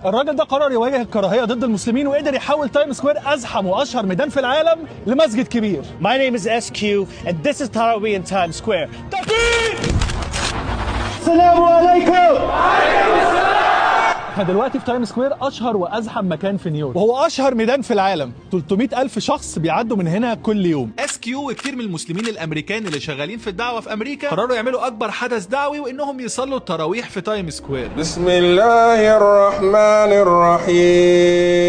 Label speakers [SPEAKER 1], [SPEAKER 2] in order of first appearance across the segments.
[SPEAKER 1] الراجل ده قرر يواجه الكراهية ضد المسلمين وقدر يحول تايم سكوير أزحم وأشهر ميدان في العالم لمسجد كبير.
[SPEAKER 2] My name is SQ and this is Tarawih in Times Square. السلام عليكم.
[SPEAKER 1] احنا دلوقتي في تايم سكوير، اشهر وازحم مكان في نيويورك، وهو اشهر ميدان في العالم. 300,000 شخص بيعدوا من هنا كل يوم.
[SPEAKER 3] SQ وكتير من المسلمين الامريكان اللي شغالين في الدعوه في امريكا قرروا يعملوا اكبر حدث دعوي وانهم يصلوا التراويح في تايم سكوير.
[SPEAKER 4] بسم الله الرحمن الرحيم.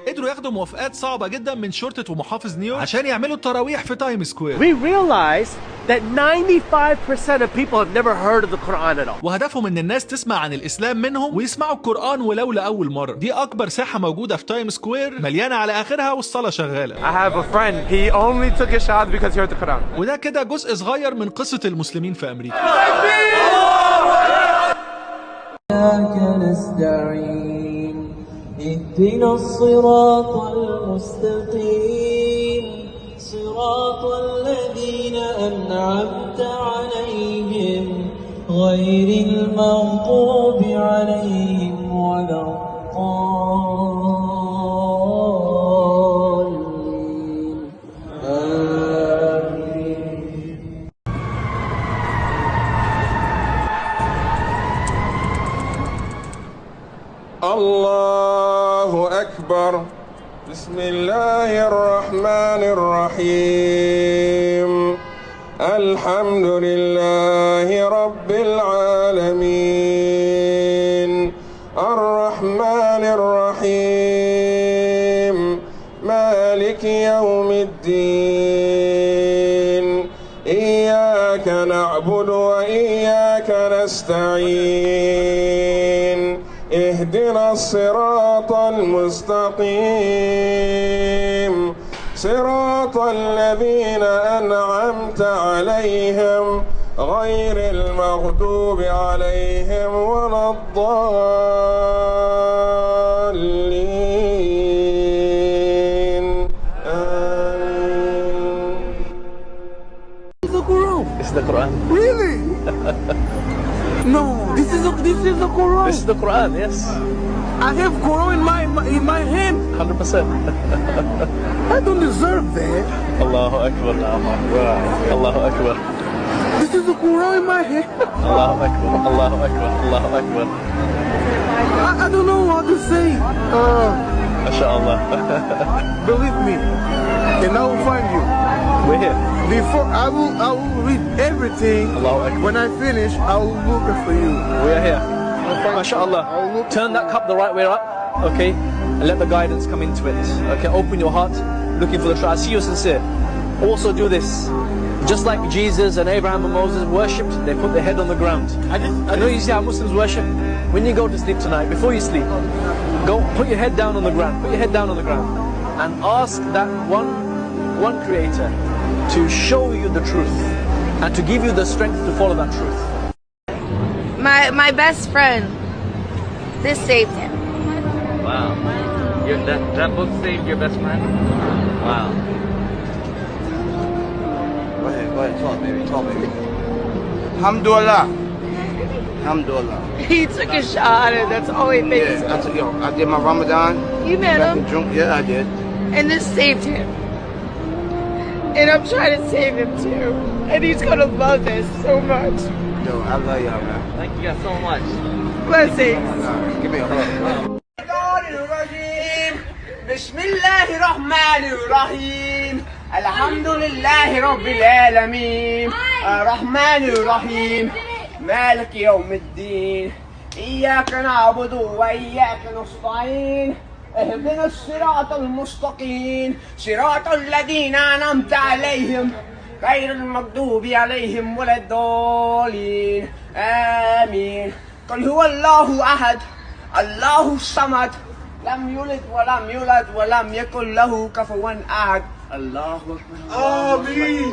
[SPEAKER 3] قدروا ياخدوا موافقات صعبة جدا من شرطة ومحافظ نيويورك عشان يعملوا التراويح في تايم سكوير.
[SPEAKER 2] We realize that 95% of people have never heard of the Quran at all.
[SPEAKER 3] وهدفهم ان الناس تسمع عن الاسلام منهم ويسمعوا القرآن ولو لأول مرة. دي اكبر ساحة موجودة في تايم سكوير، مليانة على اخرها والصلاة شغالة.
[SPEAKER 5] I have a friend. He only took his shahada because he heard the Quran.
[SPEAKER 3] وده كده جزء صغير من قصة المسلمين في امريكا.
[SPEAKER 6] اهدنا الصراط المستقيم صراط الذين أنعمت عليهم غير المغضوب عليهم ولا الضالين آمين.
[SPEAKER 4] الله أكبر. بسم الله الرحمن الرحيم. الحمد لله رب العالمين الرحمن الرحيم مالك يوم الدين إياك نعبد وإياك نستعين اهدنا الصراط المستقيم صراط الذين أنعمت عليهم غير المغضوب عليهم ولا الضالين آمين.
[SPEAKER 7] This is the Quran.
[SPEAKER 2] This is the Quran.
[SPEAKER 7] Really? No, this is the Quran.
[SPEAKER 2] This is the Quran, yes.
[SPEAKER 7] I have Quran in my hand.
[SPEAKER 2] 100%.
[SPEAKER 7] I don't deserve that.
[SPEAKER 2] Allahu Akbar. Allahu Akbar.
[SPEAKER 7] This is the Quran in my hand.
[SPEAKER 2] Allahu Akbar. Allahu Akbar. Allahu Akbar.
[SPEAKER 7] I don't know what to say.
[SPEAKER 2] MashaAllah.
[SPEAKER 7] Believe me, and I will find you.
[SPEAKER 2] We're here.
[SPEAKER 7] Before I will read everything.
[SPEAKER 2] Allahu Akbar.
[SPEAKER 7] When I finish, I will look for you.
[SPEAKER 2] We are here. MashaAllah. Turn that cup the right way up, okay? And let the guidance come into it. Okay, open your heart, looking for the truth. I see you're sincere. Also do this. Just like Jesus and Abraham and Moses worshipped, they put their head on the ground. I know you see how Muslims worship. When you go to sleep tonight, before you sleep, go put your head down on the ground. Put your head down on the ground. And ask that one creator to show you the truth and to give you the strength to follow that truth.
[SPEAKER 8] My best friend. This saved him.
[SPEAKER 9] Wow. That book saved your best friend? Wow.
[SPEAKER 7] Go ahead, talk baby. Alhamdulillah. Alhamdulillah.
[SPEAKER 8] He took a shot and that's all he thinks.
[SPEAKER 7] Yeah, I did my Ramadan.
[SPEAKER 8] You met him?
[SPEAKER 7] Yeah, I did.
[SPEAKER 8] And this saved him. And I'm trying to save him too. And he's gonna love this so much.
[SPEAKER 7] Yo, I love y'all, man.
[SPEAKER 9] Thank you guys so much.
[SPEAKER 8] Blessings.
[SPEAKER 7] Give me a hug.
[SPEAKER 10] بسم الله الرحمن الرحيم الحمد لله رب العالمين الرحمن الرحيم مالك يوم الدين إياك نعبد وإياك نستعين اهدنا الصراط المستقيم صراط الذين أنعمت عليهم غير المغضوب عليهم ولا الضالين آمين. قل هو الله أحد الله الصمد لم يلد ولم يولد ولم يكن له كفوا أحد. الله أكبر.
[SPEAKER 7] آمين.